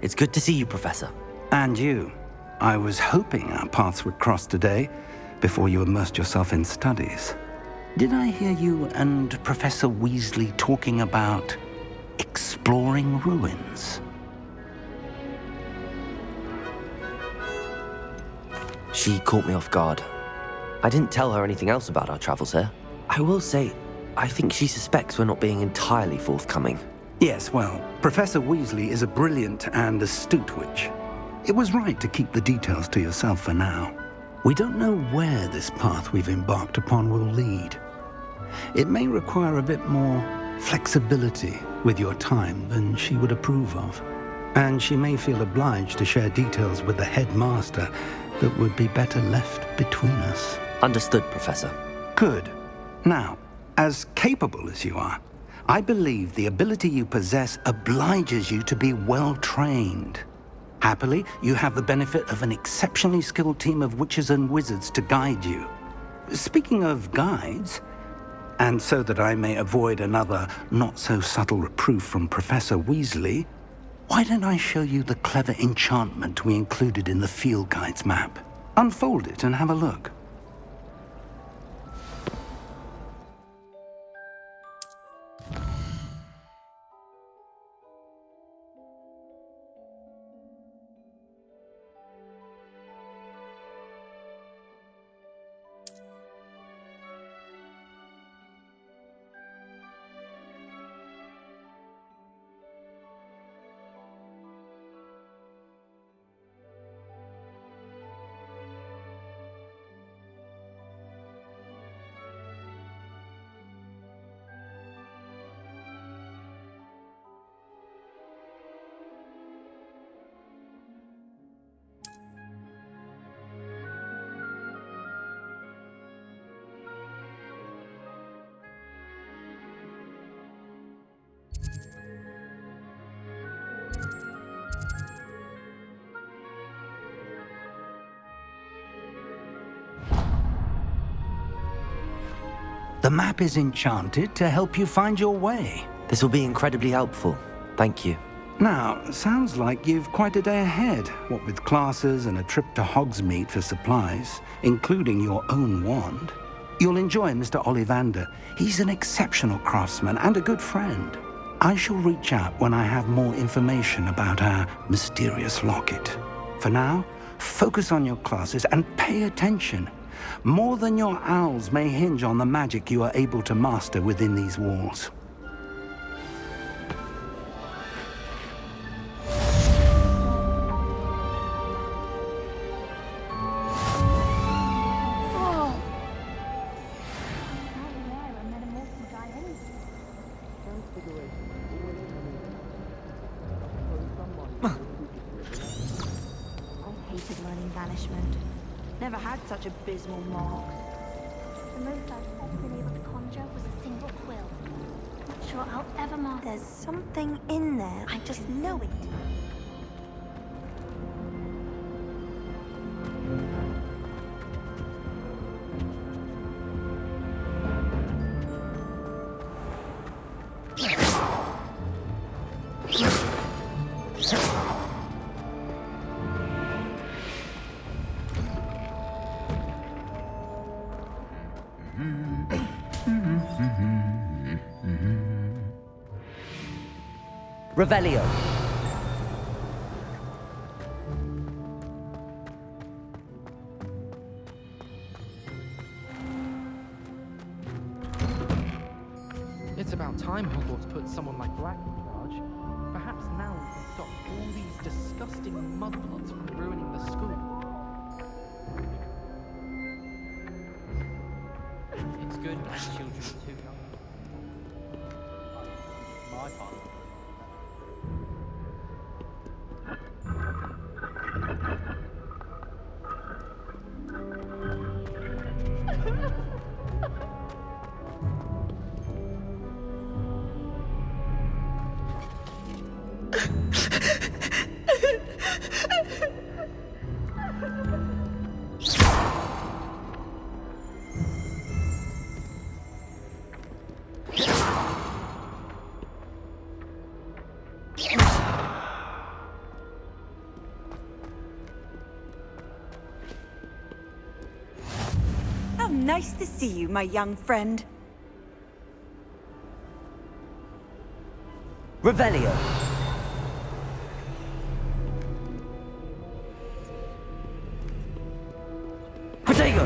It's good to see you, Professor. And you. I was hoping our paths would cross today, before you immersed yourself in studies. Did I hear you and Professor Weasley talking about exploring ruins? She caught me off guard. I didn't tell her anything else about our travels here. I will say, I think she suspects we're not being entirely forthcoming. Yes, well, Professor Weasley is a brilliant and astute witch. It was right to keep the details to yourself for now. We don't know where this path we've embarked upon will lead. It may require a bit more flexibility with your time than she would approve of. And she may feel obliged to share details with the headmaster that would be better left between us. Understood, Professor. Good. Now, as capable as you are, I believe the ability you possess obliges you to be well-trained. Happily, you have the benefit of an exceptionally skilled team of witches and wizards to guide you. Speaking of guides, and so that I may avoid another not-so-subtle reproof from Professor Weasley, why don't I show you the clever enchantment we included in the field guide's map? Unfold it and have a look. The map is enchanted to help you find your way. This will be incredibly helpful. Thank you. Now, sounds like you've quite a day ahead, what with classes and a trip to Hogsmeade for supplies, including your own wand. You'll enjoy Mr. Ollivander. He's an exceptional craftsman and a good friend. I shall reach out when I have more information about our mysterious locket. For now, focus on your classes and pay attention. More than your owls may hinge on the magic you are able to master within these walls. Never had such abysmal mark. The most I've ever been able to conjure was a single quill. Not sure I'll ever mark. There's something in there. I just know it. Revelio. It's about time Hogwarts put someone like Black in charge. Perhaps now we can stop all these disgusting mudplots from ruining the school. It's good that children are too young. My part. Nice to see you, my young friend. Revelio. Protego.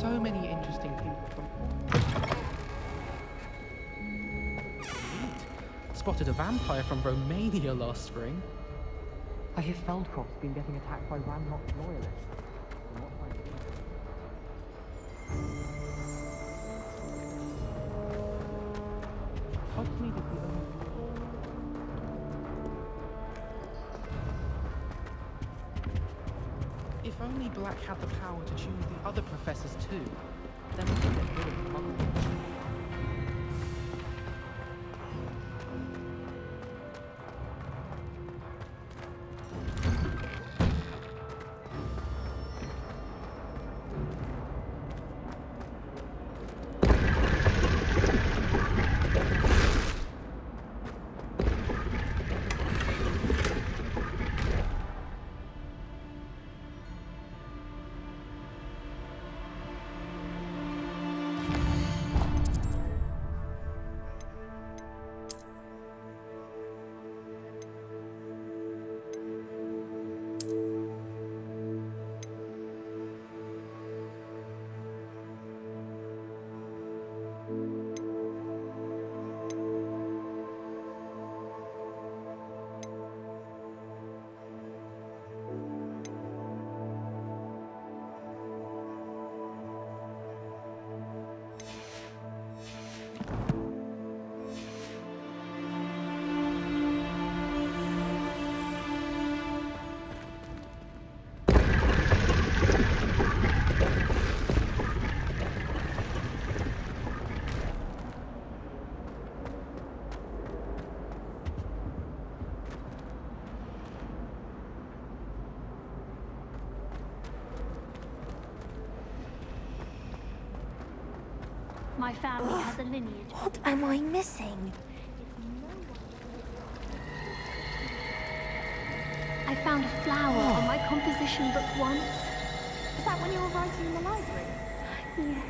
So many interesting people from... Neat. Spotted a vampire from Romania last spring. I hear Feldcroft's been getting attacked by Ranrock's loyalists. What might it be? Hogsmeade is the only... If only Black had the power to choose the other professors too, then we could get rid of the Muggle. My family has a lineage. What am I missing? I found a flower on my composition book once. Is that when you were writing in the library? Yes.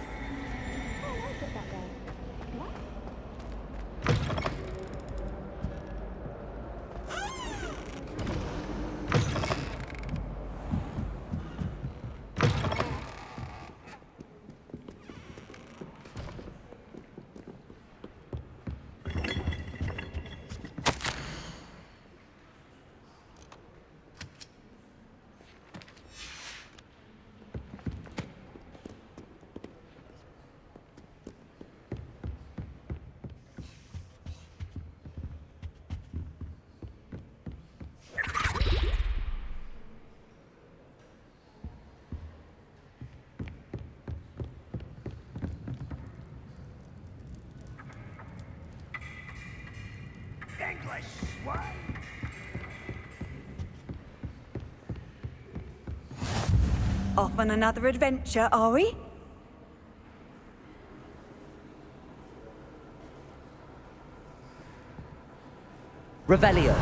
Off on another adventure, are we? Revelio.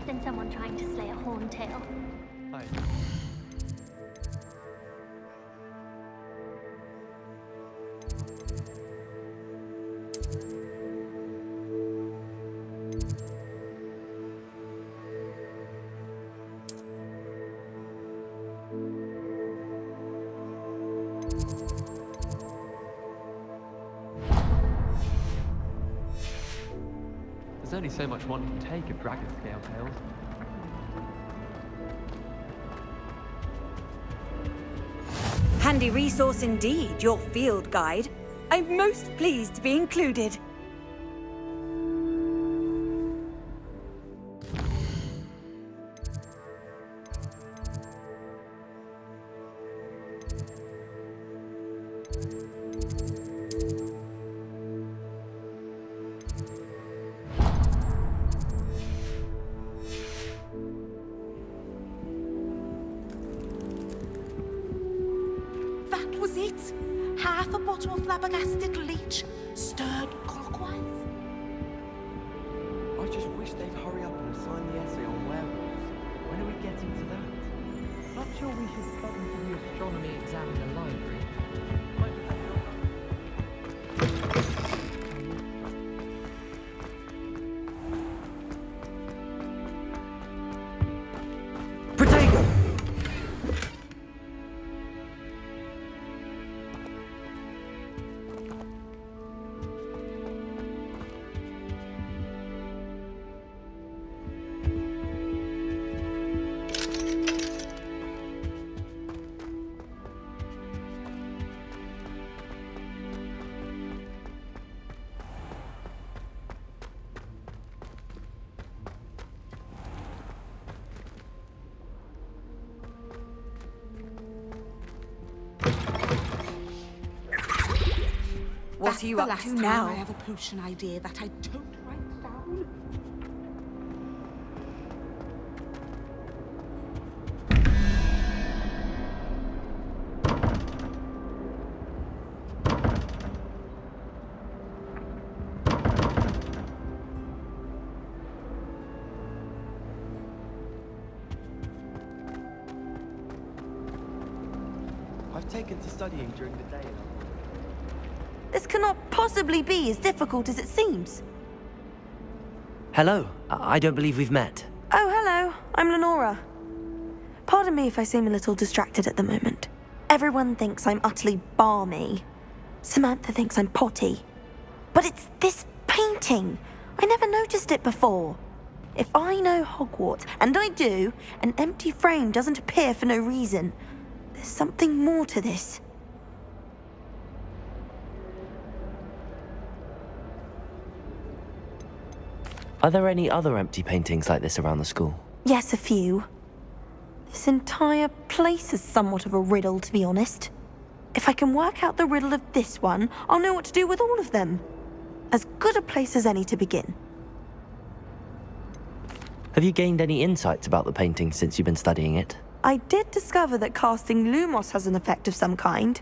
Than someone trying to slay a horntail. Hi. There's only so much one can take of dragon scale tales. Handy resource indeed, your field guide. I'm most pleased to be included. That was it. Half a bottle of flabbergasted leech, stirred clockwise. I just wish they'd hurry up and assign the essay on werewolves. When are we getting to that? Not sure we should study for the astronomy exam in the library. Protego! What are you up to That's the last now? time I have a potion idea that I don't write down. I've taken to studying during the day. This cannot possibly be as difficult as it seems. Hello. I don't believe we've met. Oh, hello. I'm Lenora. Pardon me if I seem a little distracted at the moment. Everyone thinks I'm utterly balmy. Samantha thinks I'm potty. But it's this painting. I never noticed it before. If I know Hogwarts, and I do, an empty frame doesn't appear for no reason. There's something more to this. Are there any other empty paintings like this around the school? Yes, a few. This entire place is somewhat of a riddle, to be honest. If I can work out the riddle of this one, I'll know what to do with all of them. As good a place as any to begin. Have you gained any insights about the painting since you've been studying it? I did discover that casting Lumos has an effect of some kind.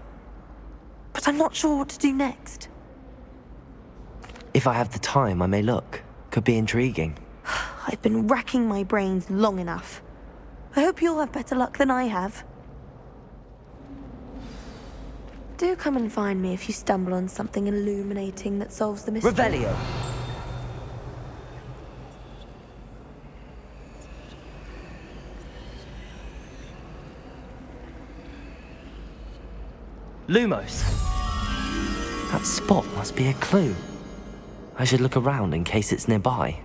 But I'm not sure what to do next. If I have the time, I may look. Could be intriguing. I've been racking my brains long enough. I hope you'll have better luck than I have. Do come and find me if you stumble on something illuminating that solves the mystery. Revelio! Lumos! That spot must be a clue. I should look around in case it's nearby.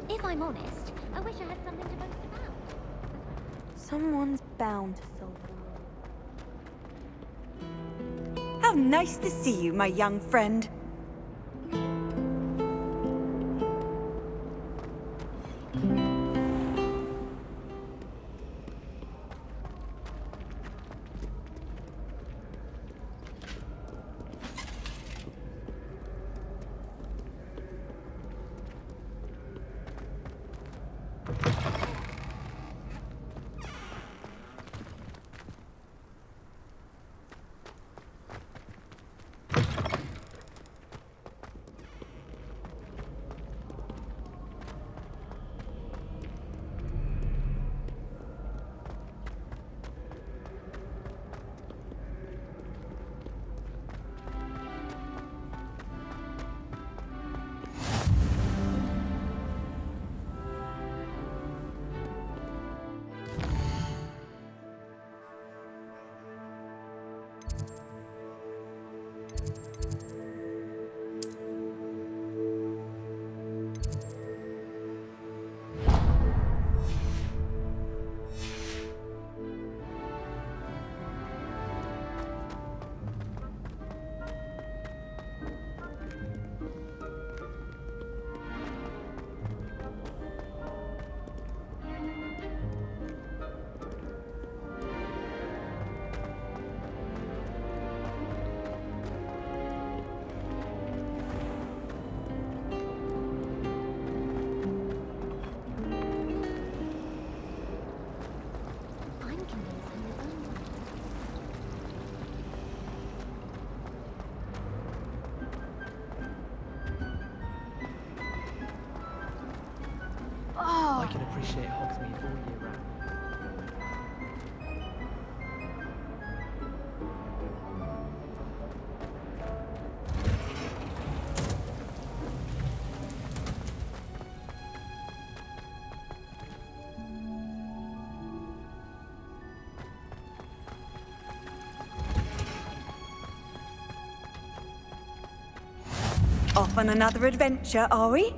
If I'm honest, I wish I had something to boast about. Someone's bound to solve it. How nice to see you, my young friend. I'm convinced I'm the only one. I can appreciate Hogsmeade all year round. Off on another adventure, are we?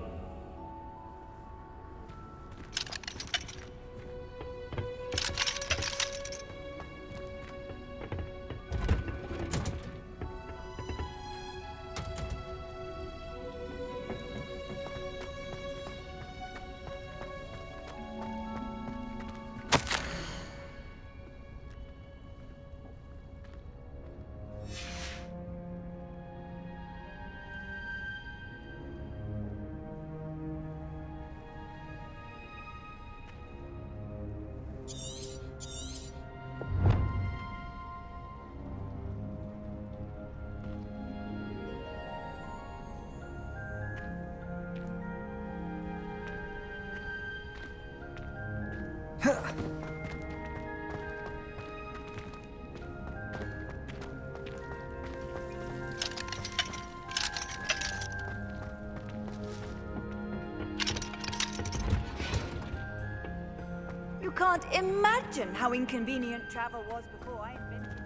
You can't imagine how inconvenient travel was before I invented it.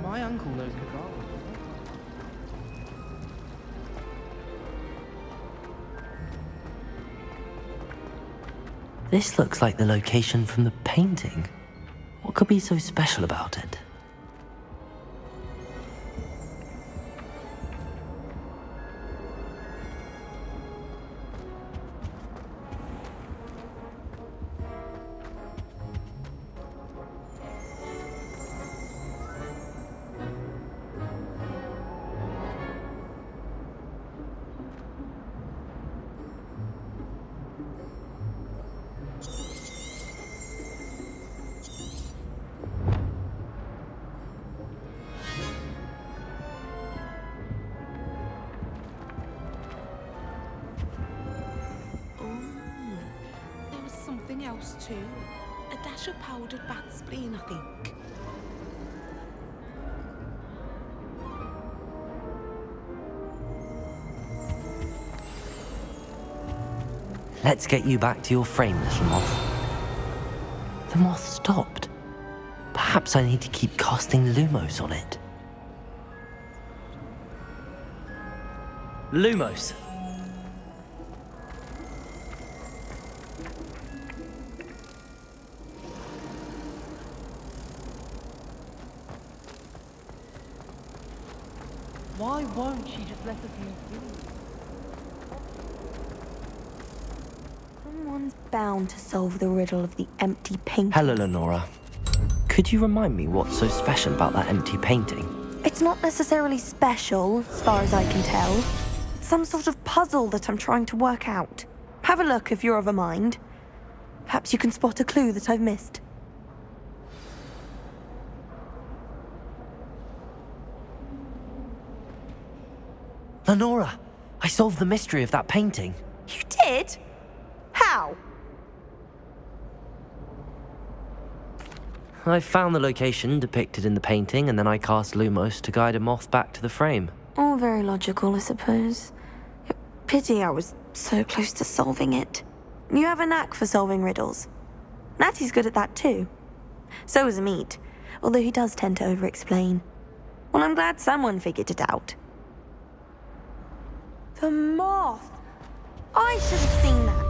My uncle knows McGarvey. This looks like the location from the painting. What could be so special about it? something else too. A dash of powdered bat spleen, I think. Let's get you back to your frame, little moth. The moth stopped. Perhaps I need to keep casting Lumos on it. Lumos! Why won't she just let us use these? Someone's bound to solve the riddle of the empty painting. Hello, Lenora. Could you remind me what's so special about that empty painting? It's not necessarily special, as far as I can tell. It's some sort of puzzle that I'm trying to work out. Have a look if you're of a mind. Perhaps you can spot a clue that I've missed. Lenora, I solved the mystery of that painting. You did? How? I found the location depicted in the painting, and then I cast Lumos to guide a moth back to the frame. All very logical, I suppose. Pity I was so close to solving it. You have a knack for solving riddles. Natty's good at that too. So is Amit, although he does tend to over-explain. Well, I'm glad someone figured it out. The moth! I should have seen that.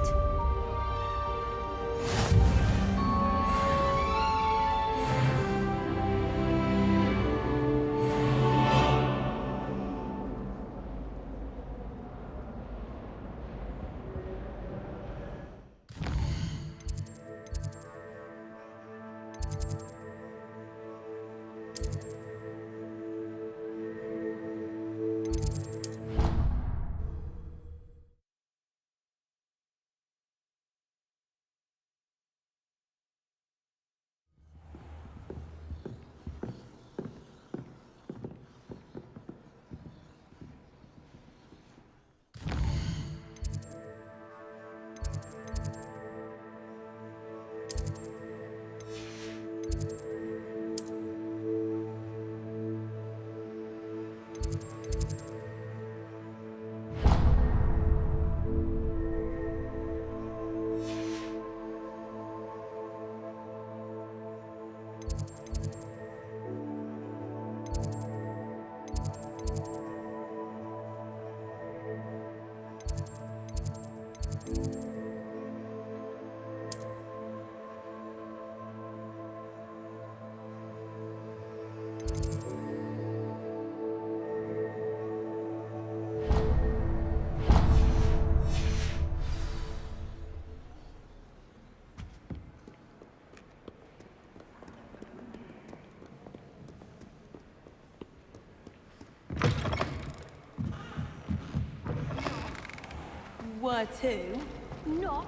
Were to. Not.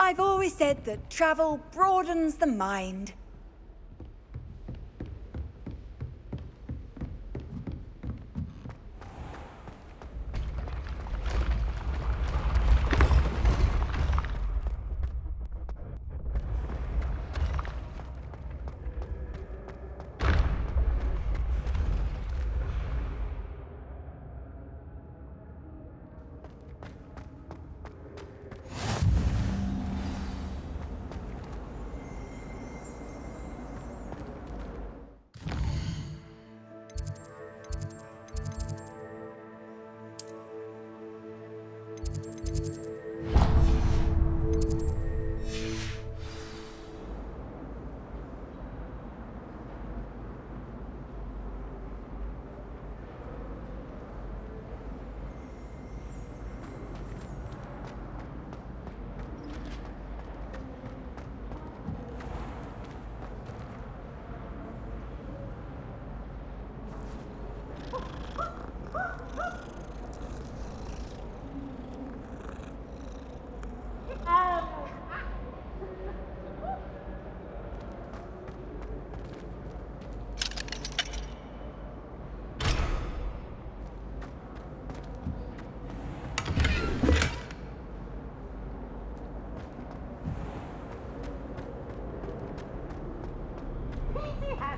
I've always said that travel broadens the mind.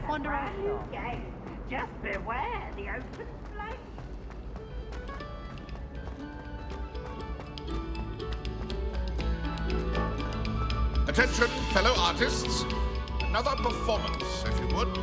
Wonder game. Just beware the open flame. Attention, fellow artists. Another performance, if you would.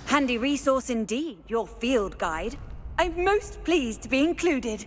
Handy resource indeed, your field guide. I'm most pleased to be included.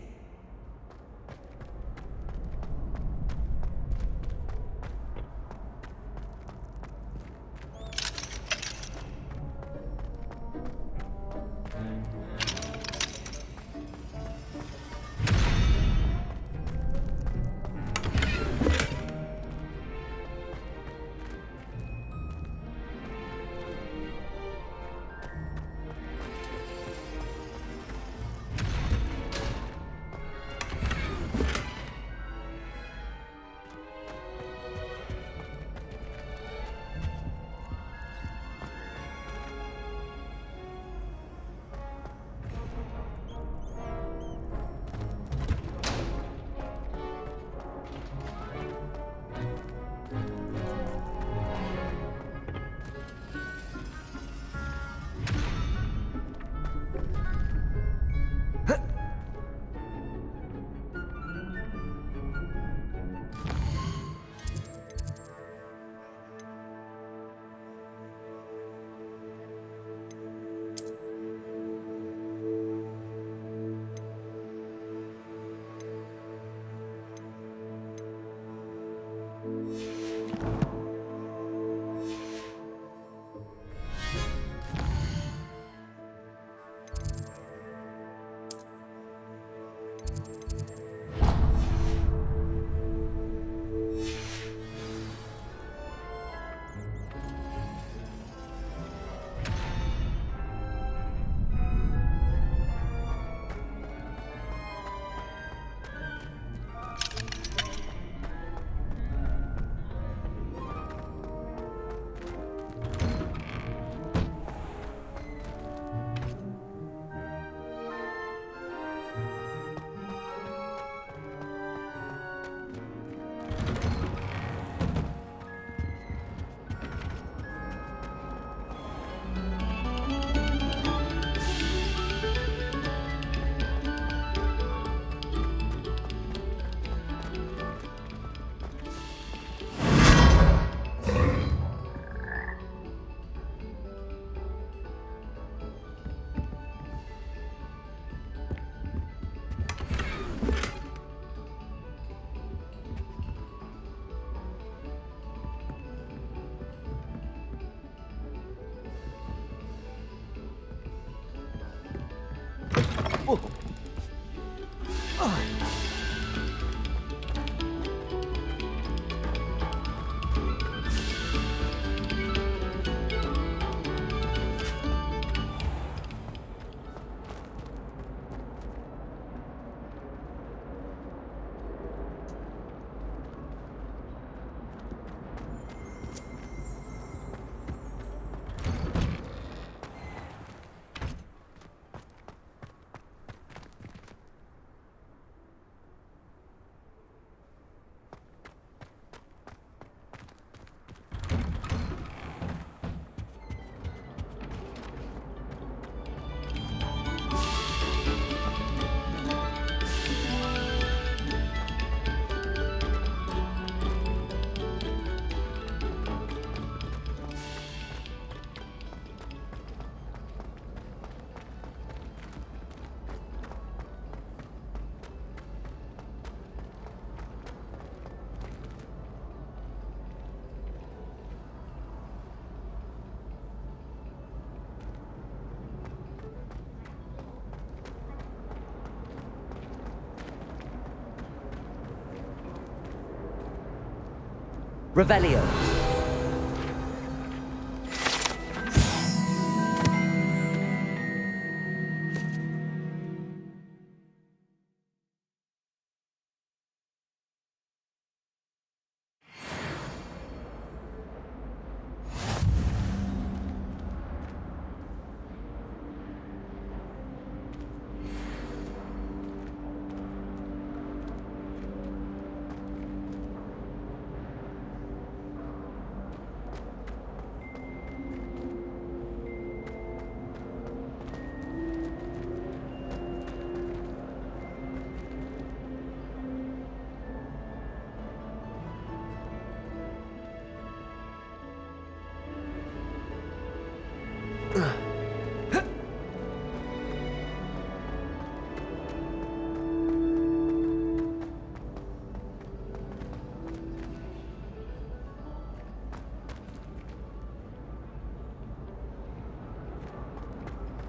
Revelio.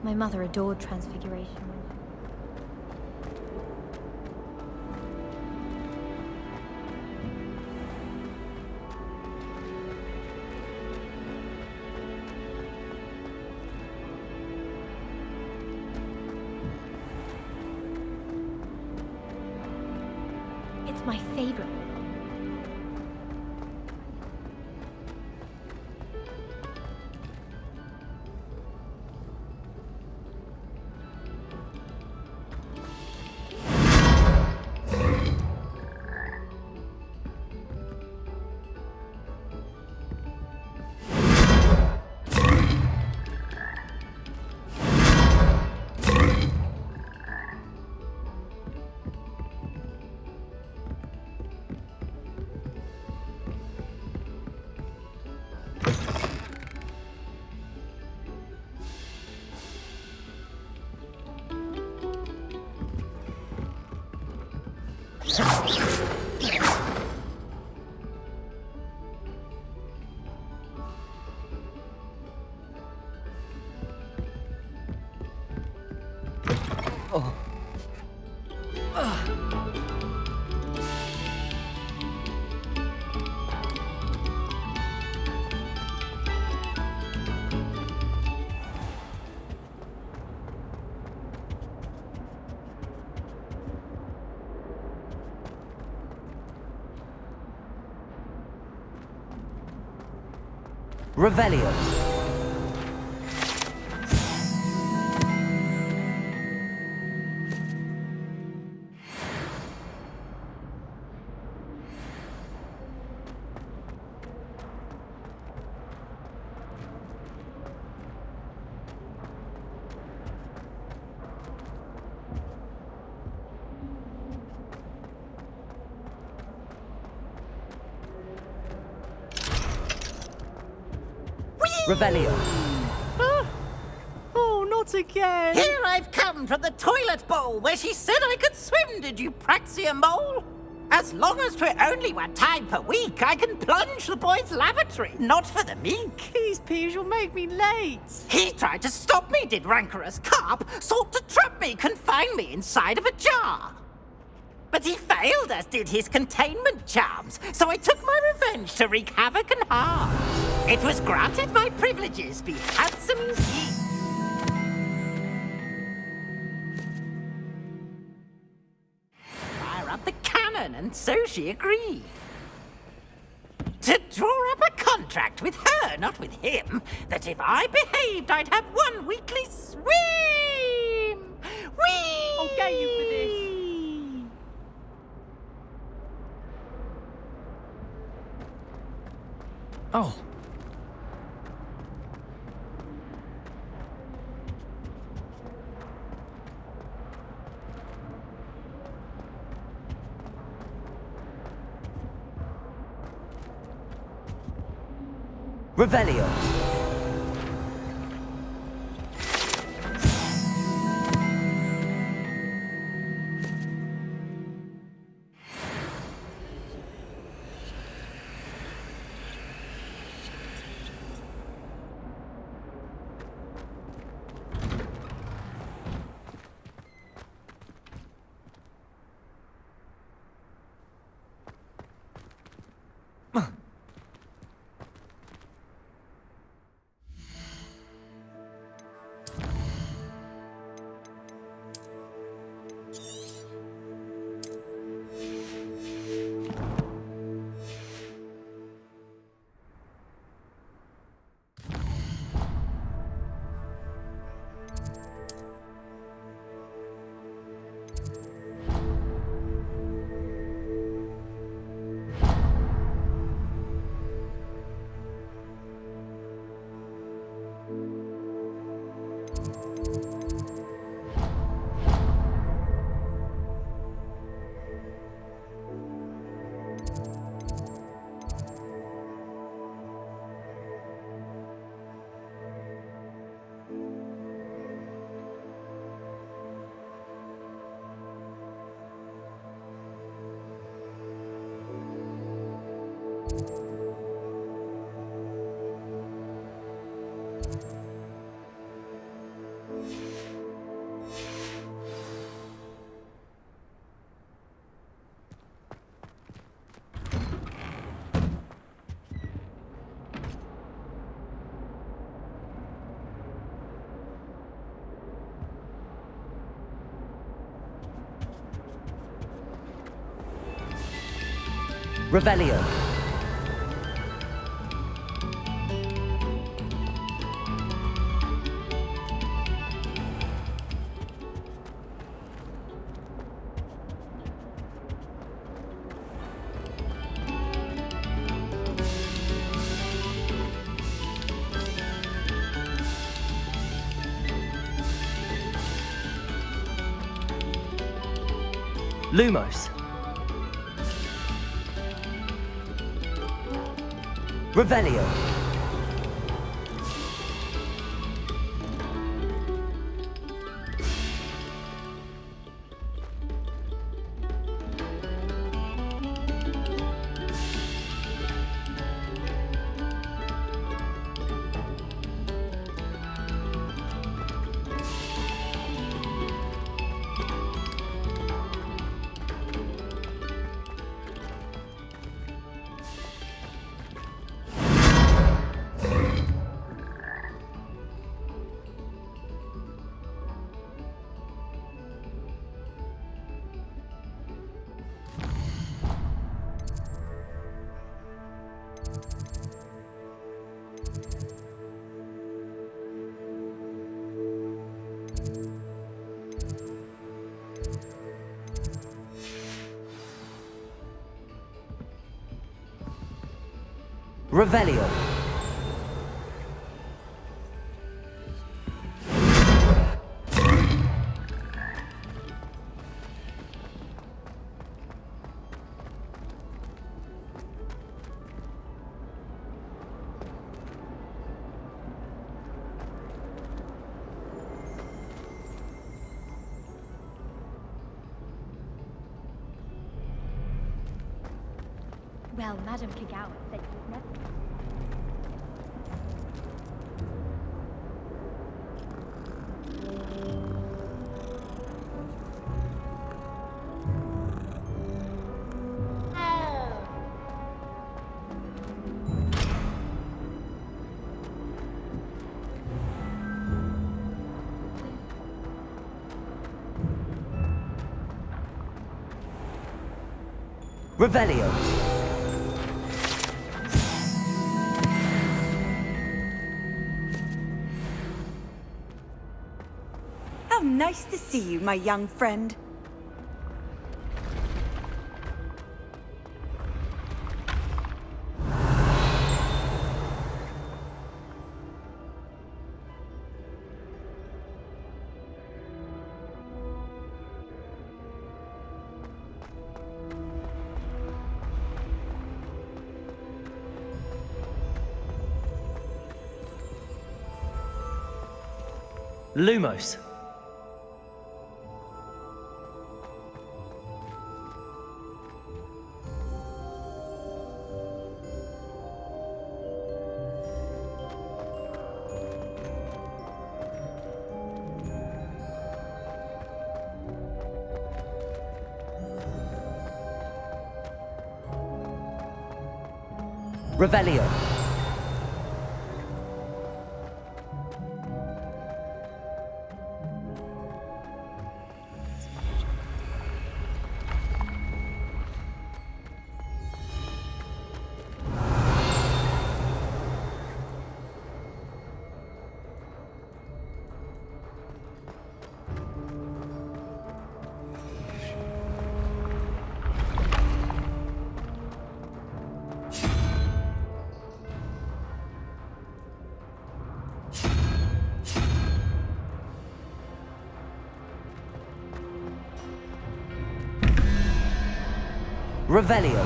My mother adored Transfiguration. It's my favorite. Revelio. Revelio. Oh, not again! Here I've come from the toilet bowl where she said I could swim, did you praxia mole? As long as 'twere only 1 time per week, I can plunge the boy's lavatory, not for the meek. These peas will make me late. He tried to stop me, did rancorous carp, sought to trap me, confine me inside of a jar. But he failed, as did his containment charms, so I took my revenge to wreak havoc and harm. It was granted my privileges be handsome indeed. Fire up the cannon, and so she agreed. To draw up a contract with her, not with him, that if I behaved, I'd have 1 weekly swim! Whee! I'll get you for this. Oh. Revelio. Revelio. Lumos. Revelio. Revelio. Well, Madame Kagawa said you'd never... Revelio. How nice to see you, my young friend. Lumos. Revelio. Revelio.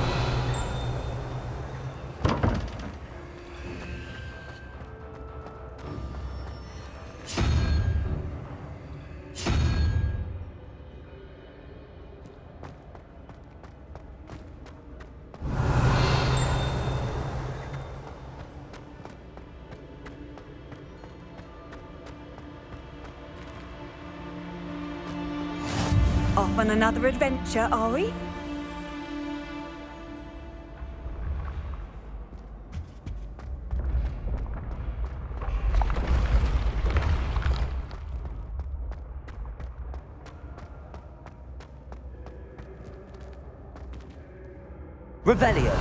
Off on another adventure, are we? Revelio.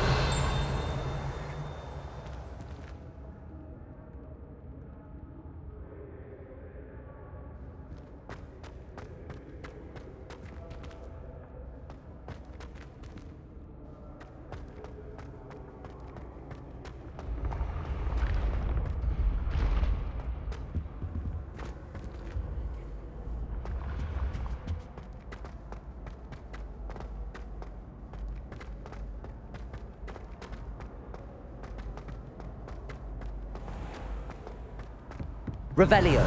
Revelio.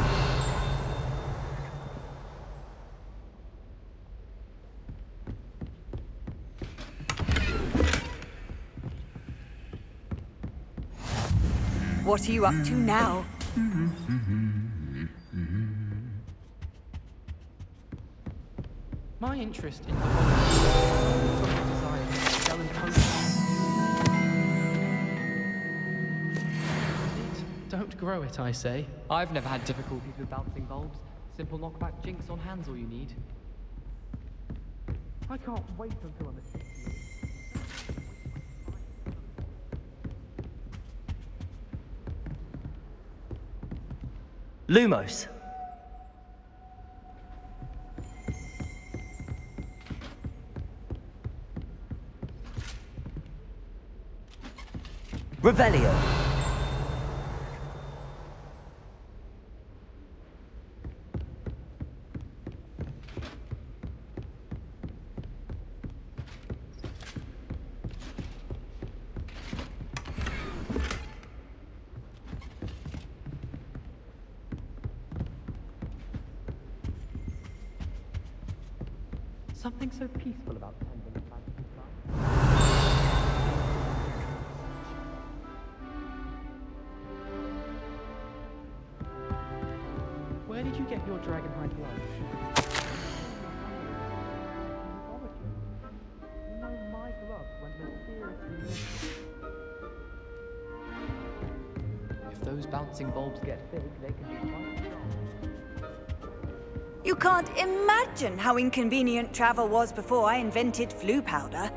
What are you up to now? My interest in design is Dell and Company. Don't grow it, I say. I've never had difficulties with bouncing bulbs. Simple knockback jinx on hand's all you need. I can't wait until I'm a 60. Lumos. Revelio. Something so peaceful about tending a fancy plant. Where did you get your dragonhide gloves? You know my gloves went mysteriously missing. If those bouncing bulbs get big, they can be quite strong. You can't imagine how inconvenient travel was before I invented flu powder.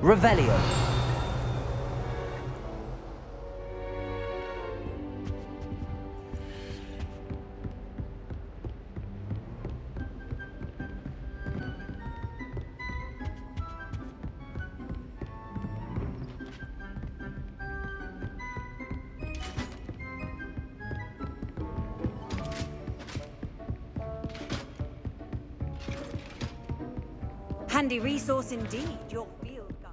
Revelio. Handy resource indeed, your field guide.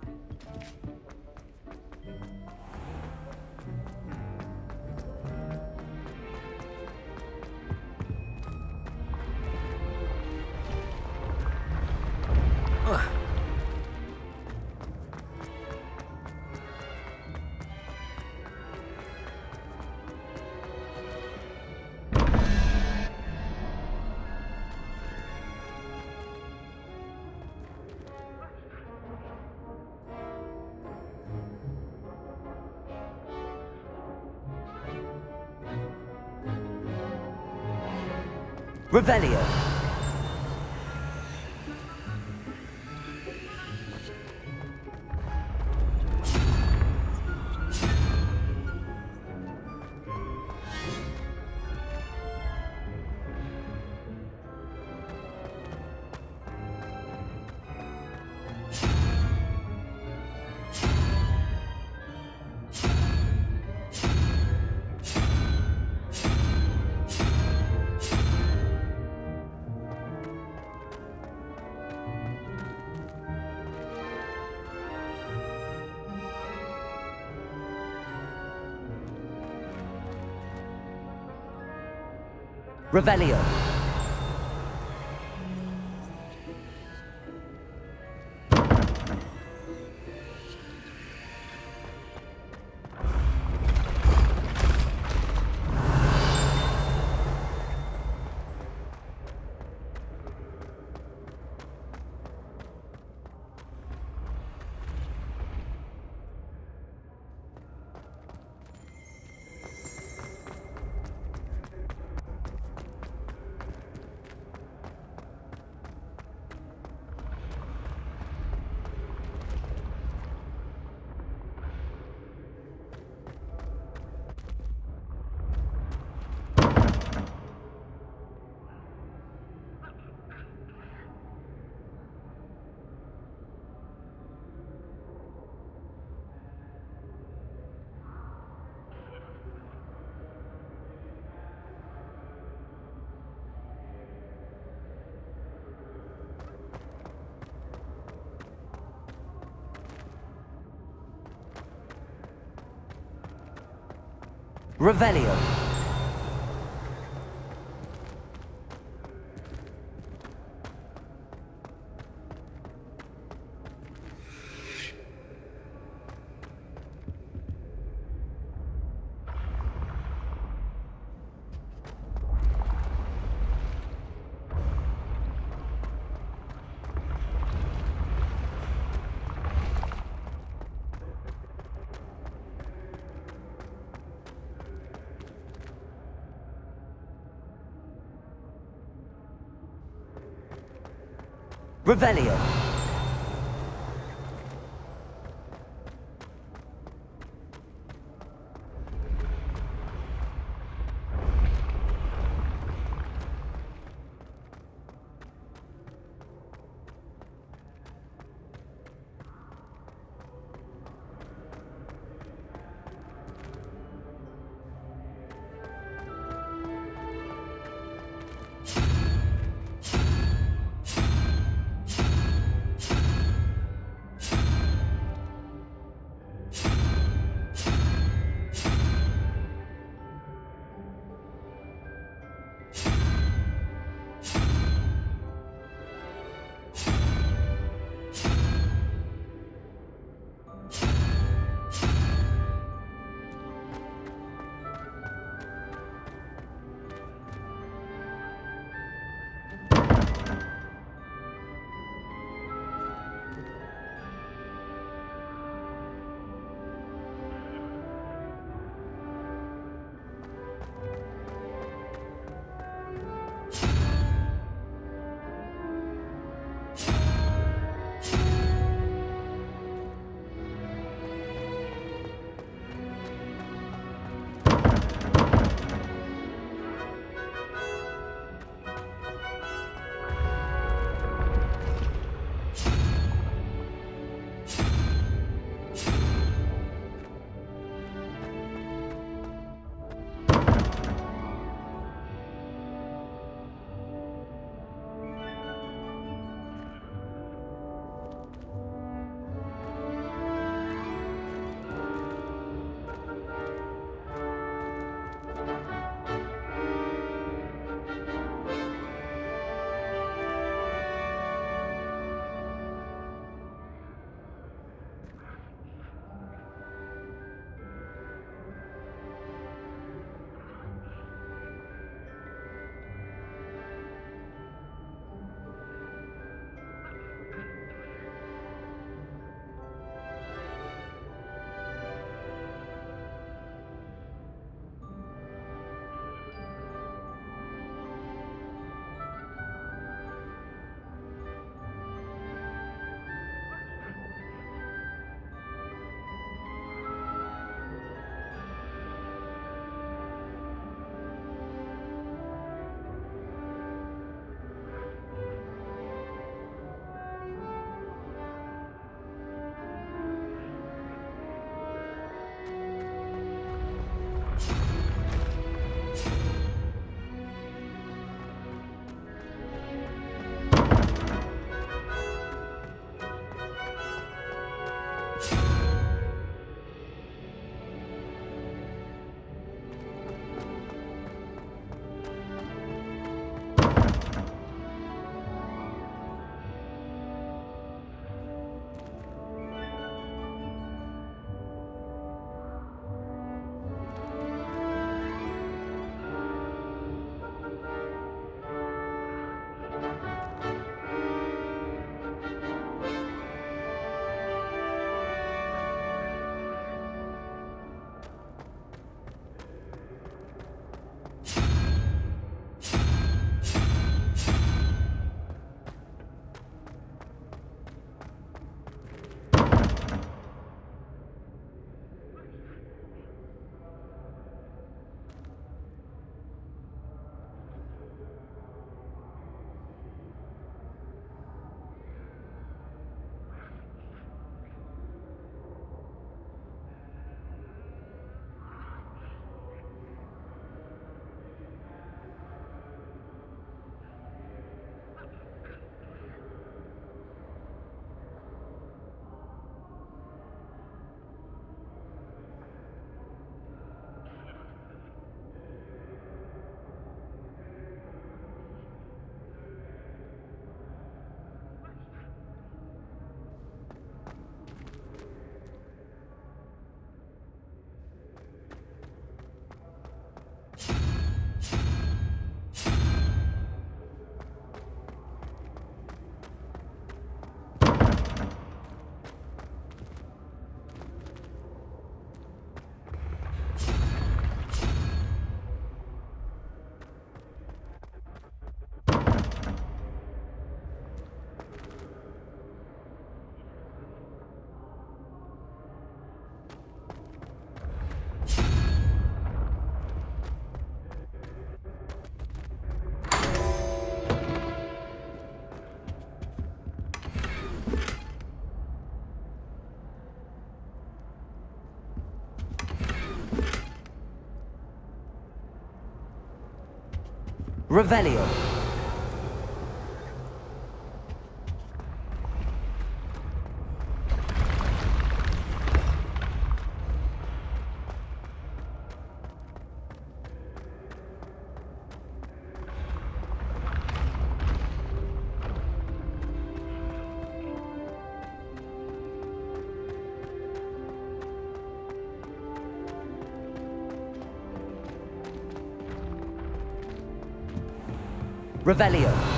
Revelio. Revelio. Revelio. Revelio. Revelio. Revelio.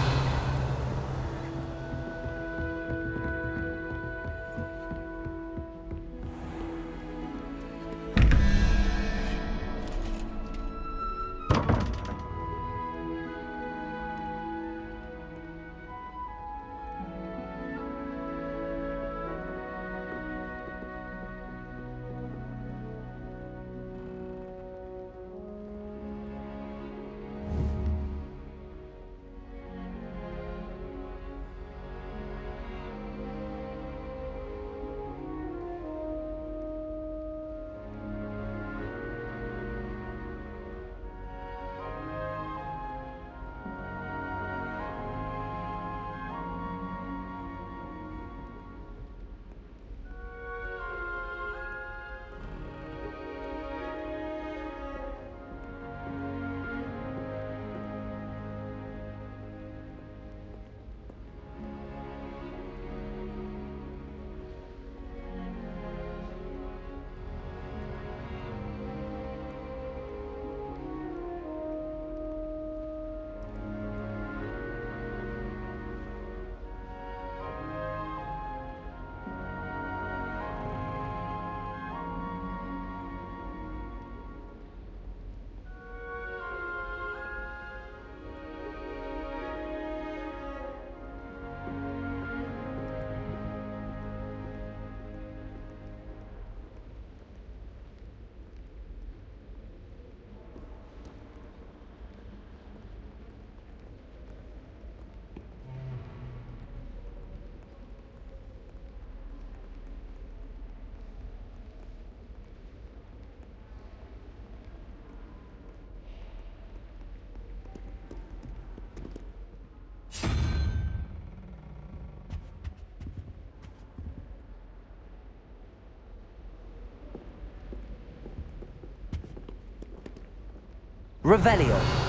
Revelio.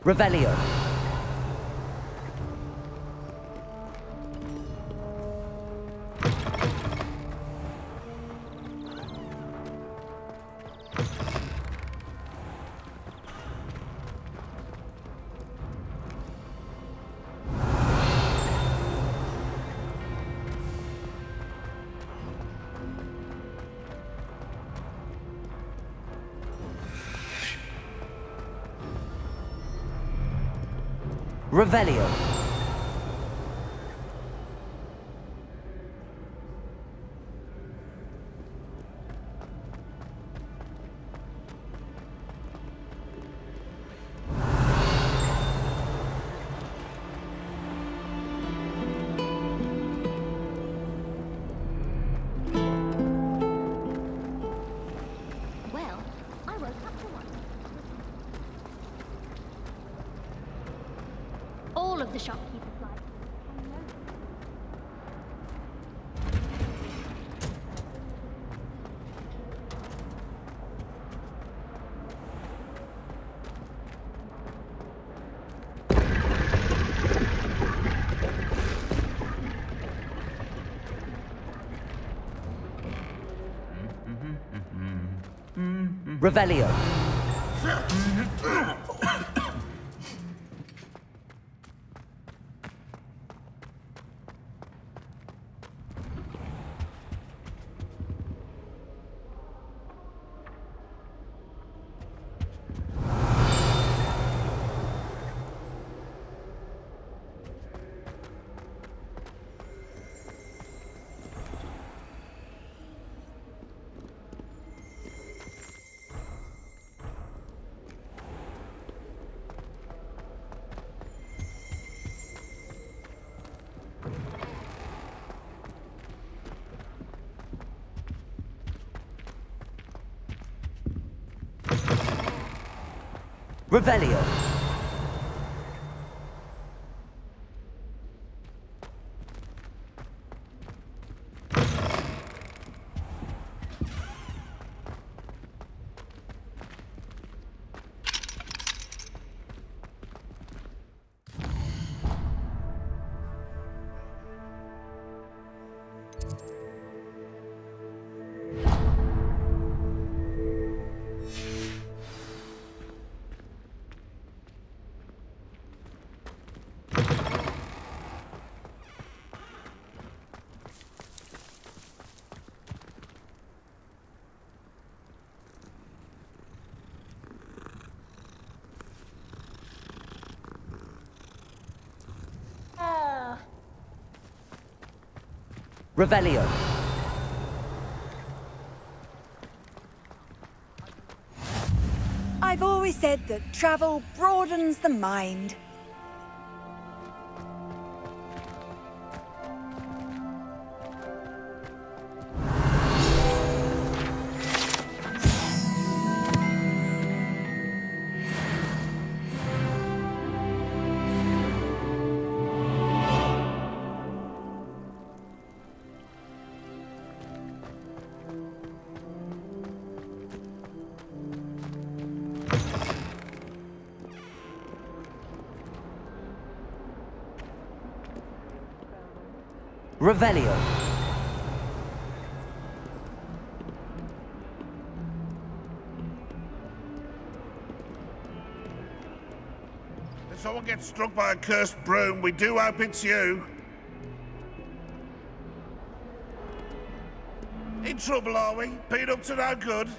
Revelio. Revelio. Well, I woke up to one. All of the shopkeepers like it. I know them. Revelio. Revelio. Revelio. I've always said that travel broadens the mind. Revelio. If someone gets struck by a cursed broom, we do hope it's you. In trouble, are we? Been up to no good?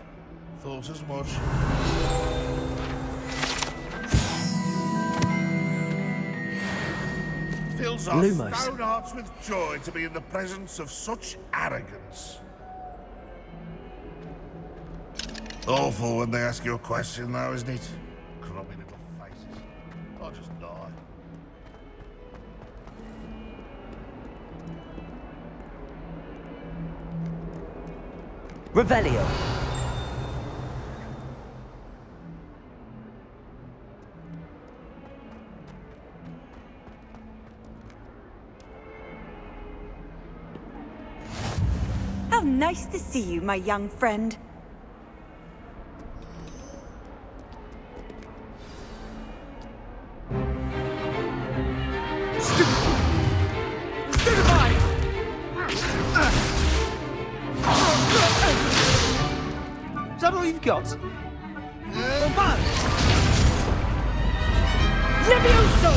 Thought as much. Fills our Lumos. stone hearts with joy to be in the presence of such arrogance. Awful when they ask you a question, though, isn't it? Crummy little faces. I'll just die. Revelio. How nice to see you, my young friend. that all you've got? Levioso!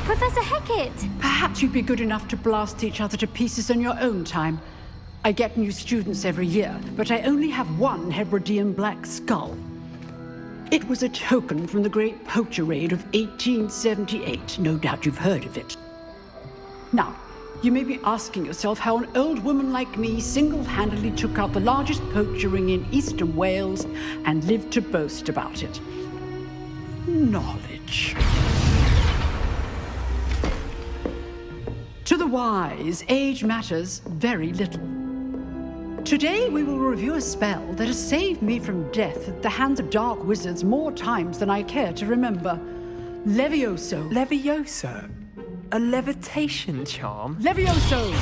Professor Hackett! Perhaps you'd be good enough to blast each other to pieces in your own time. I get new students every year, but I only have one Hebridean black skull. It was a token from the Great Poacher Raid of 1878. No doubt you've heard of it. Now, you may be asking yourself how an old woman like me single-handedly took out the largest poacher ring in eastern Wales and lived to boast about it. Knowledge. To the wise, age matters very little. Today we will review a spell that has saved me from death at the hands of dark wizards more times than I care to remember. Levioso. Levioso? A levitation charm? Levioso!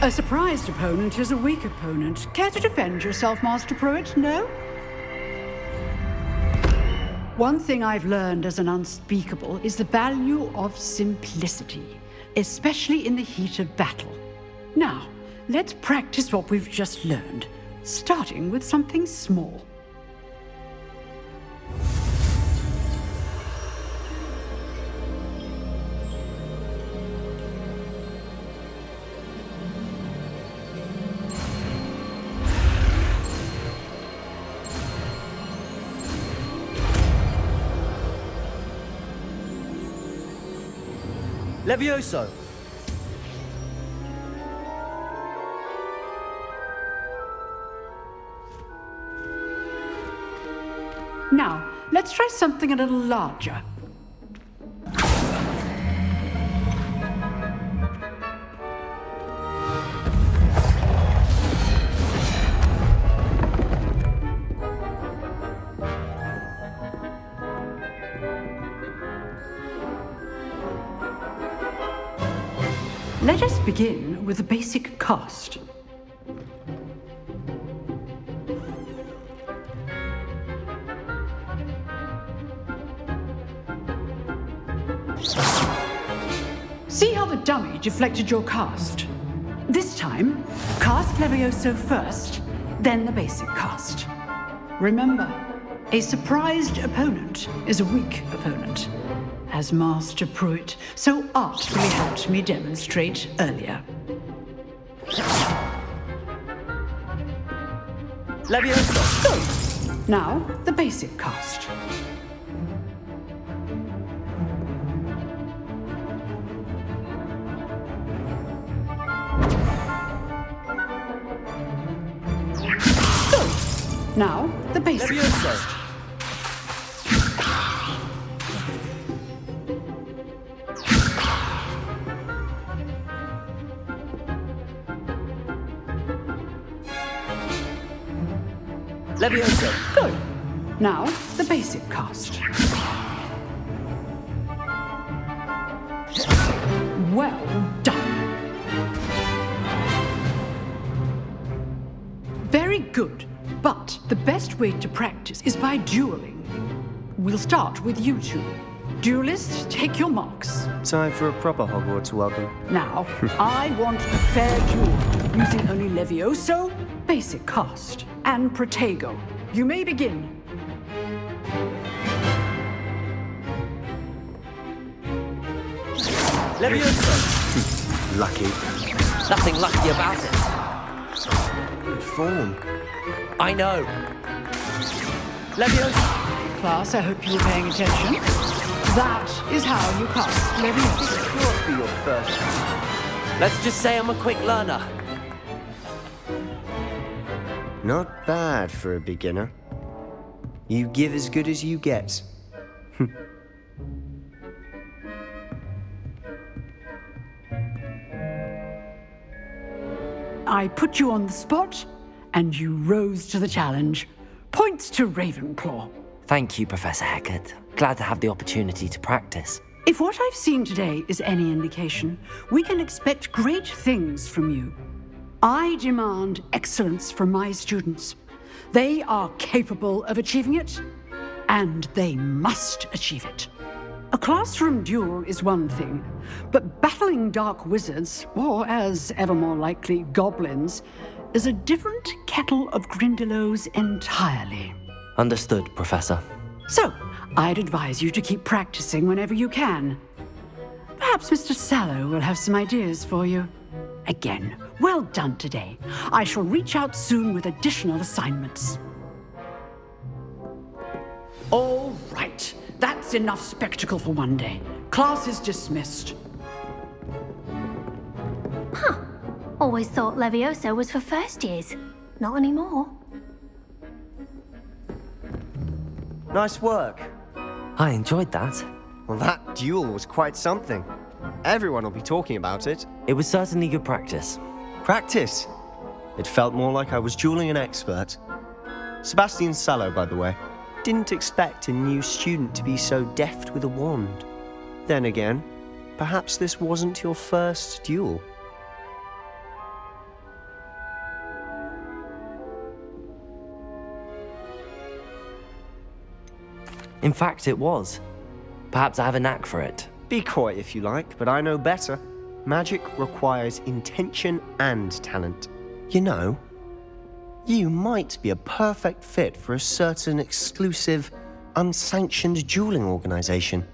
A surprised opponent is a weak opponent. Care to defend yourself, Master Pruitt? No? One thing I've learned as an unspeakable is the value of simplicity, especially in the heat of battle. Now, let's practice what we've just learned, starting with something small. Levioso! Now, let's try something a little larger. Let us begin with the basic cast. See how the dummy deflected your cast? This time, cast Levioso first, then the basic cast. Remember, a surprised opponent is a weak opponent, as Master Pruitt so artfully helped me demonstrate earlier. Levioso! Go! Now, the basic cast. Now, the basic cast. Levioso! Good. Now, the basic cast. Well done. Very good. But the best way to practice is by dueling. We'll start with you two. Duelists, take your marks. Time for a proper Hogwarts welcome. Now, I want a fair duel, using only Levioso, basic cast, and Protego. You may begin. Levioso! Lucky. Nothing lucky about it. Good form. I know. Levioso! Class, I hope you were paying attention. That is how you cast Levioso. This can't be your first time. Let's just say I'm a quick learner. Not bad for a beginner. You give as good as you get. I put you on the spot, and you rose to the challenge. Points to Ravenclaw. Thank you, Professor Hackett. Glad to have the opportunity to practice. If what I've seen today is any indication, we can expect great things from you. I demand excellence from my students. They are capable of achieving it, and they must achieve it. A classroom duel is one thing, but battling dark wizards, or as ever more likely, goblins, is a different kettle of Grindylows entirely. Understood, Professor. So, I'd advise you to keep practicing whenever you can. Perhaps Mr. Sallow will have some ideas for you. Again, well done today. I shall reach out soon with additional assignments. All right. That's enough spectacle for one day. Class is dismissed. Huh. Always thought Levioso was for first years. Not anymore. Nice work. I enjoyed that. Well, that duel was quite something. Everyone will be talking about it. It was certainly good practice. Practice? It felt more like I was dueling an expert. Sebastian Sallow, by the way. Didn't expect a new student to be so deft with a wand. Then again, perhaps this wasn't your first duel. In fact, it was. Perhaps I have a knack for it. Be coy if you like, but I know better. Magic requires intention and talent. You know, you might be a perfect fit for a certain exclusive, unsanctioned dueling organization.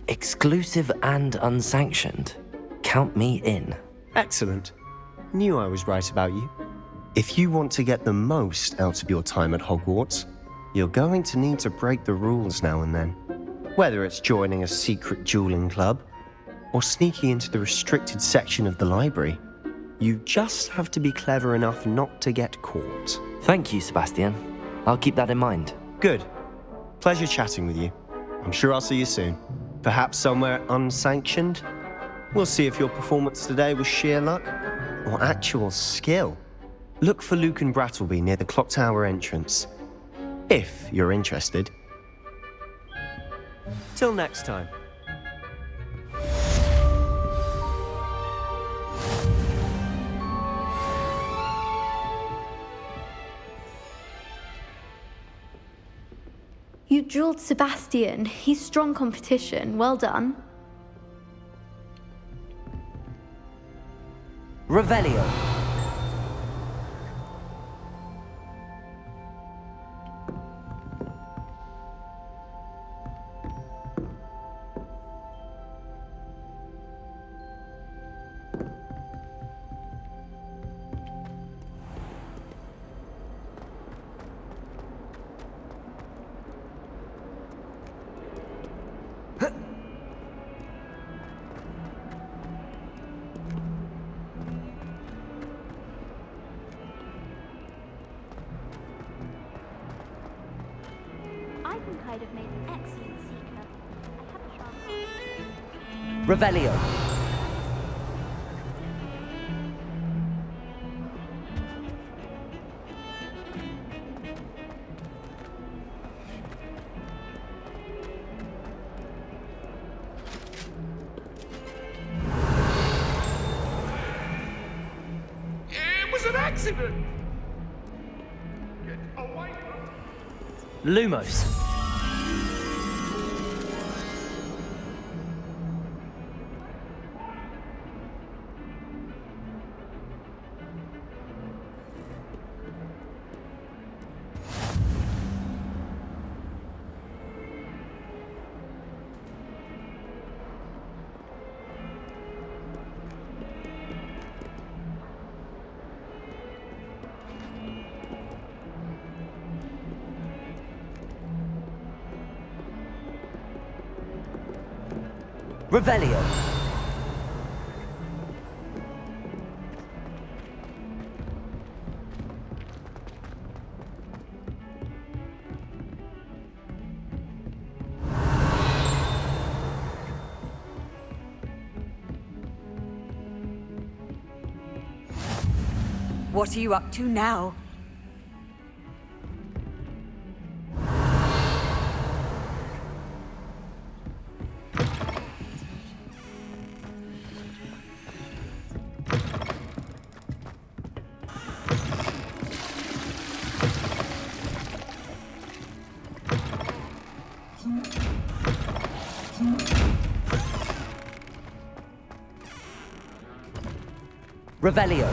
Exclusive and unsanctioned? Count me in. Excellent. Knew I was right about you. If you want to get the most out of your time at Hogwarts, you're going to need to break the rules now and then. Whether it's joining a secret dueling club, or sneaking into the restricted section of the library, you just have to be clever enough not to get caught. Thank you, Sebastian. I'll keep that in mind. Good. Pleasure chatting with you. I'm sure I'll see you soon. Perhaps somewhere unsanctioned? We'll see if your performance today was sheer luck or actual skill. Look for Luke and Brattleby near the clock tower entrance, if you're interested. Till next time. You drilled Sebastian. He's strong competition. Well done. Revelio. I think I'd have made an excellent seeker. I have a sharp eye. Revelio. It was an accident! Get away from Lumos. Revelio. What are you up to now? Revelio.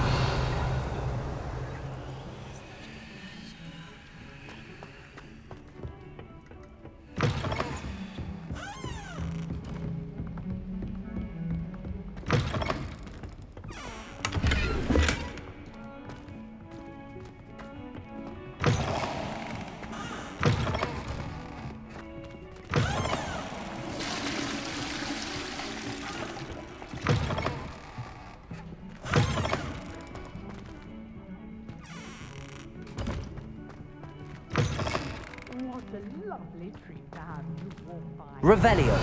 What a lovely treat to have you walk by. Revelio.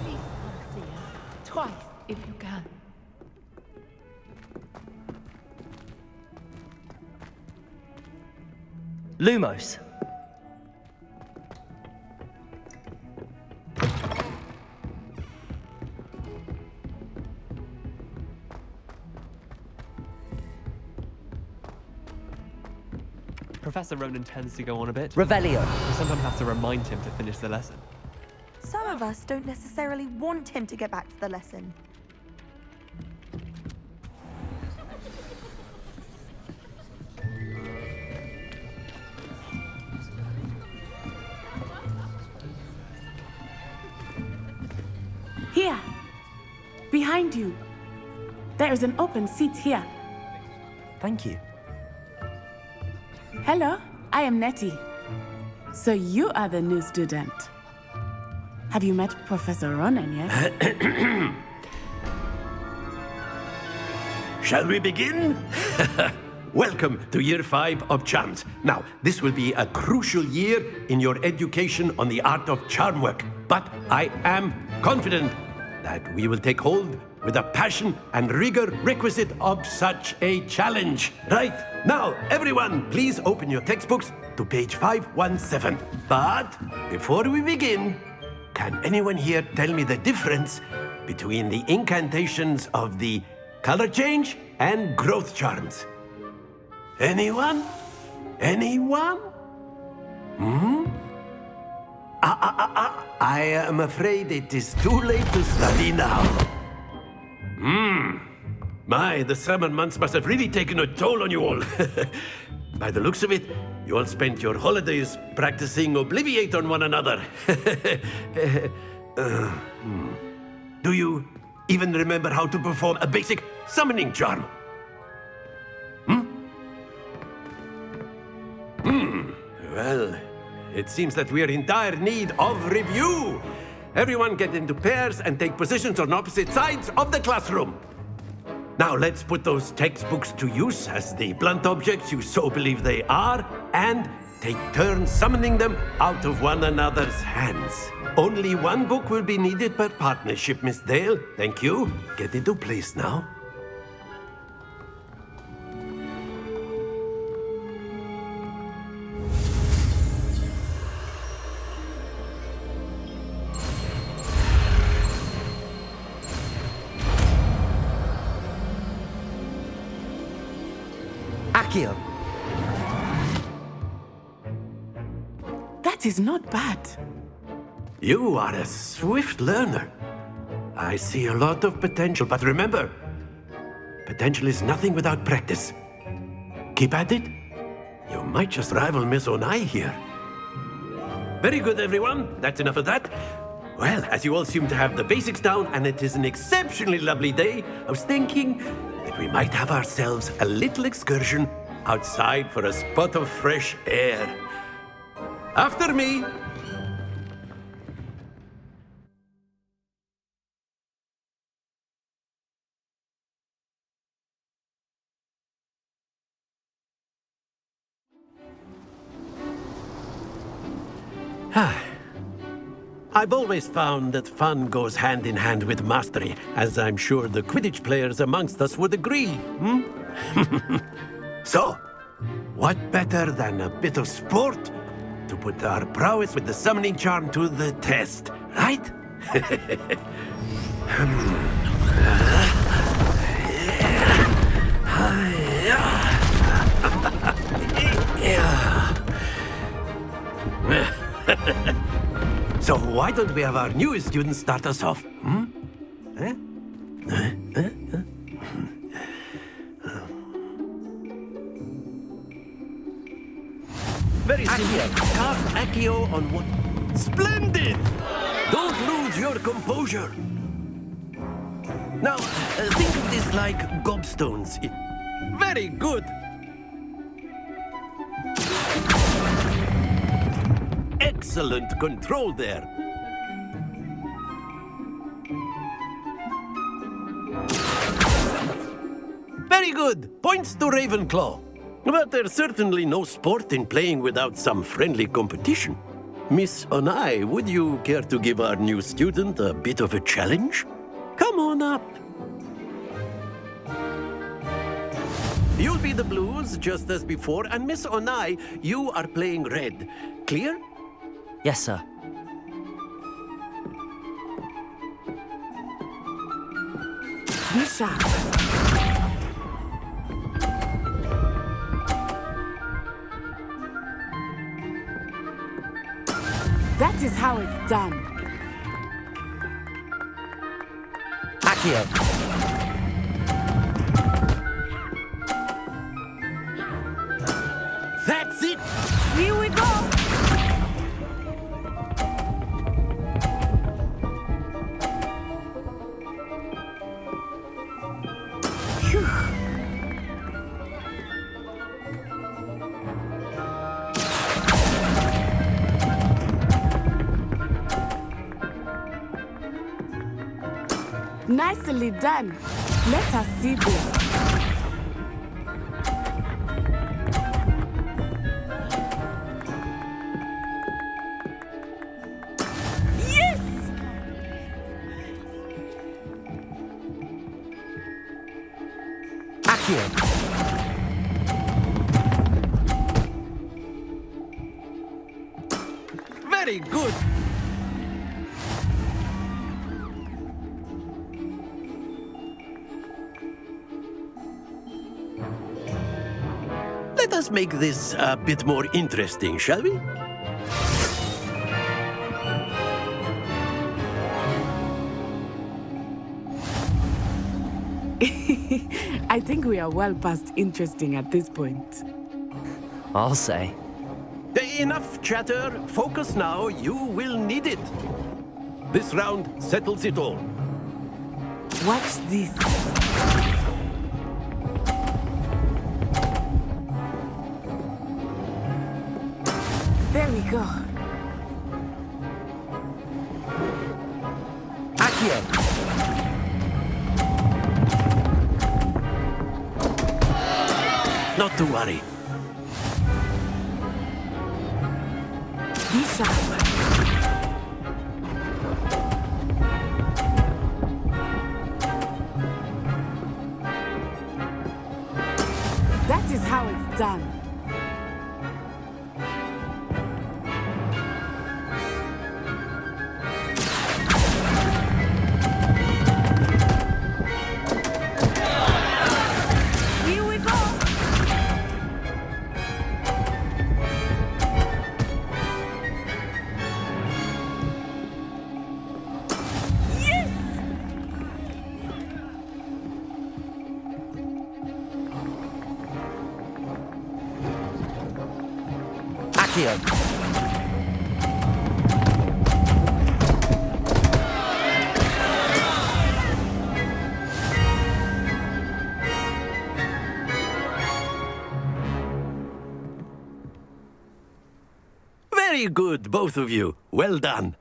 Please, CORSAIR, twice if you can. Lumos. Professor Ronan tends to go on a bit. Revelio. We sometimes have to remind him to finish the lesson. Some of us don't necessarily want him to get back to the lesson. Here, behind you. There is an open seat here. Thank you. Hello, I am Nettie. So you are the new student. Have you met Professor Ronan yet? Shall we begin? Welcome to Year 5 of Charms. Now, this will be a crucial year in your education on the art of charm work. But I am confident that we will take hold with the passion and rigor requisite of such a challenge. Right, now, everyone, please open your textbooks to page 517. But before we begin, can anyone here tell me the difference between the incantations of the color change and growth charms? Anyone? Anyone? I am afraid it is too late to study now. My, the summer months must have really taken a toll on you all. By the looks of it, you all spent your holidays practicing Obliviate on one another. Do you even remember how to perform a basic summoning charm? Well, it seems that we are in dire need of review. Everyone get into pairs and take positions on opposite sides of the classroom. Now let's put those textbooks to use as the blunt objects you so believe they are, and take turns summoning them out of one another's hands. Only one book will be needed per partnership, Miss Dale. Thank you. Get into place now. Accio. That is not bad. You are a swift learner. I see a lot of potential, but remember, potential is nothing without practice. Keep at it. You might just rival Miss Onai here. Very good, everyone. That's enough of that. Well, as you all seem to have the basics down, and it is an exceptionally lovely day, I was thinking that we might have ourselves a little excursion outside for a spot of fresh air. After me. I've always found that fun goes hand in hand with mastery, as I'm sure the Quidditch players amongst us would agree. So, what better than a bit of sport to put our prowess with the summoning charm to the test, right? So why don't we have our newest student start us off? Very simple. Cast Accio on what? Splendid! Don't lose your composure. Now, think of this like gobstones. Very good. Excellent control there. Very good. Points to Ravenclaw. But there's certainly no sport in playing without some friendly competition. Miss Onai, would you care to give our new student a bit of a challenge? Come on up. You'll be the blues, just as before, and Miss Onai, you are playing red. Clear? Yes, sir. Be sharp. That is how it's done. Accio. That's it! Here we go! Phew. Nicely done. Let us see this. Yes! Accio. Very good. Let us make this a bit more interesting, shall we? I think we are well past interesting at this point. I'll say. Enough chatter. Focus now. You will need it. This round settles it all. Watch this. There we go. Accio. Not to worry. Be sharp. That is how it's done. Here we go. Yes! Accio. Very good, both of you. Well done.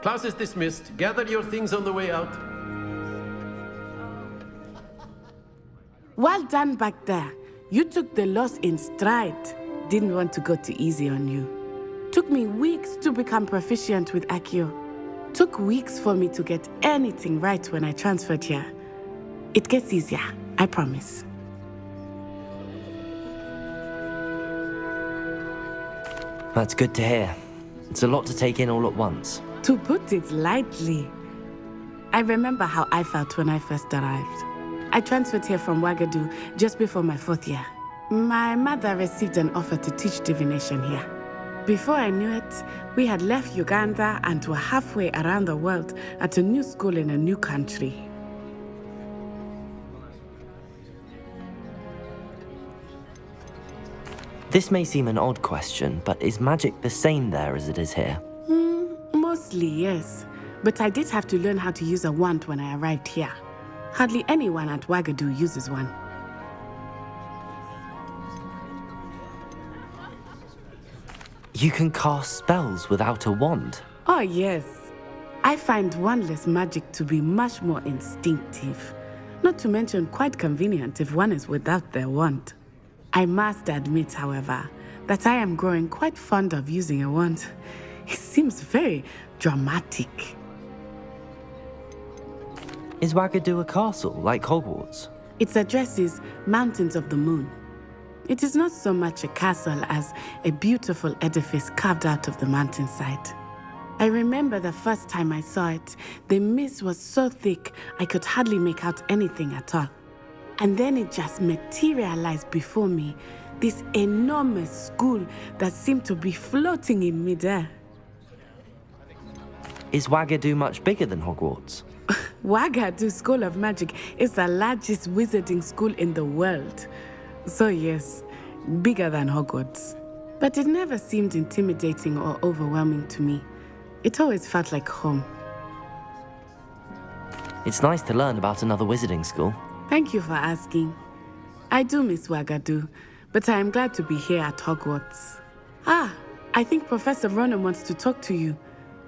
Class is dismissed. Gather your things on the way out. Well done back there. You took the loss in stride. Didn't want to go too easy on you. Took me weeks to become proficient with Accio. Took weeks for me to get anything right when I transferred here. It gets easier, I promise. That's good to hear. It's a lot to take in all at once. To put it lightly, I remember how I felt when I first arrived. I transferred here from Ouagadougou just before my 4th year. My mother received an offer to teach divination here. Before I knew it, we had left Uganda and were halfway around the world at a new school in a new country. This may seem an odd question, but is magic the same there as it is here? Mostly, yes. But I did have to learn how to use a wand when I arrived here. Hardly anyone at Wagadu uses one. You can cast spells without a wand? Oh, yes. I find wandless magic to be much more instinctive. Not to mention quite convenient if one is without their wand. I must admit, however, that I am growing quite fond of using a wand. It seems very dramatic. Is Wagadu a castle, like Hogwarts? Its address is Mountains of the Moon. It is not so much a castle as a beautiful edifice carved out of the mountainside. I remember the first time I saw it, the mist was so thick I could hardly make out anything at all. And then it just materialized before me, this enormous school that seemed to be floating in midair. Is Wagadu much bigger than Hogwarts? Wagadu School of Magic is the largest wizarding school in the world. So yes, bigger than Hogwarts. But it never seemed intimidating or overwhelming to me. It always felt like home. It's nice to learn about another wizarding school. Thank you for asking. I do miss Wagadu, but I am glad to be here at Hogwarts. I think Professor Ronan wants to talk to you.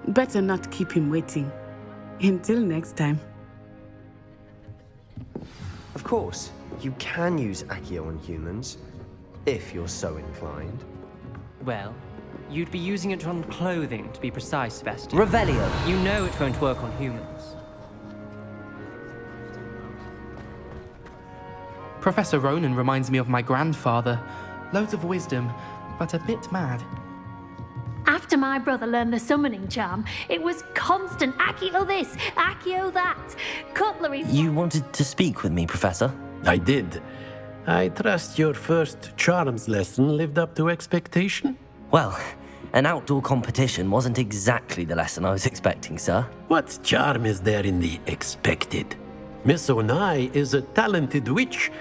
Better not keep him waiting. Until next time. Of course, you can use Accio on humans, if you're so inclined. Well, you'd be using it on clothing, to be precise, Sebastian. Revelio! You know it won't work on humans. Professor Ronan reminds me of my grandfather. Loads of wisdom, but a bit mad. After my brother learned the summoning charm, it was constant Accio this, Accio that, cutlery... You wanted to speak with me, Professor? I did. I trust your first charms lesson lived up to expectation? Well, an outdoor competition wasn't exactly the lesson I was expecting, sir. What charm is there in the expected? Miss Onai is a talented witch.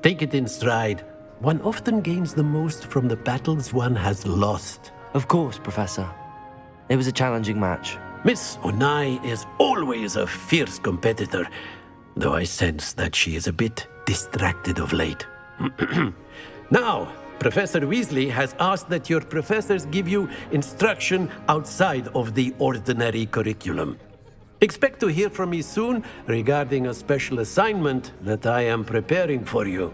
Take it in stride. One often gains the most from the battles one has lost. Of course, Professor. It was a challenging match. Miss Onai is always a fierce competitor, though I sense that she is a bit distracted of late. Now, Professor Weasley has asked that your professors give you instruction outside of the ordinary curriculum. Expect to hear from me soon regarding a special assignment that I am preparing for you.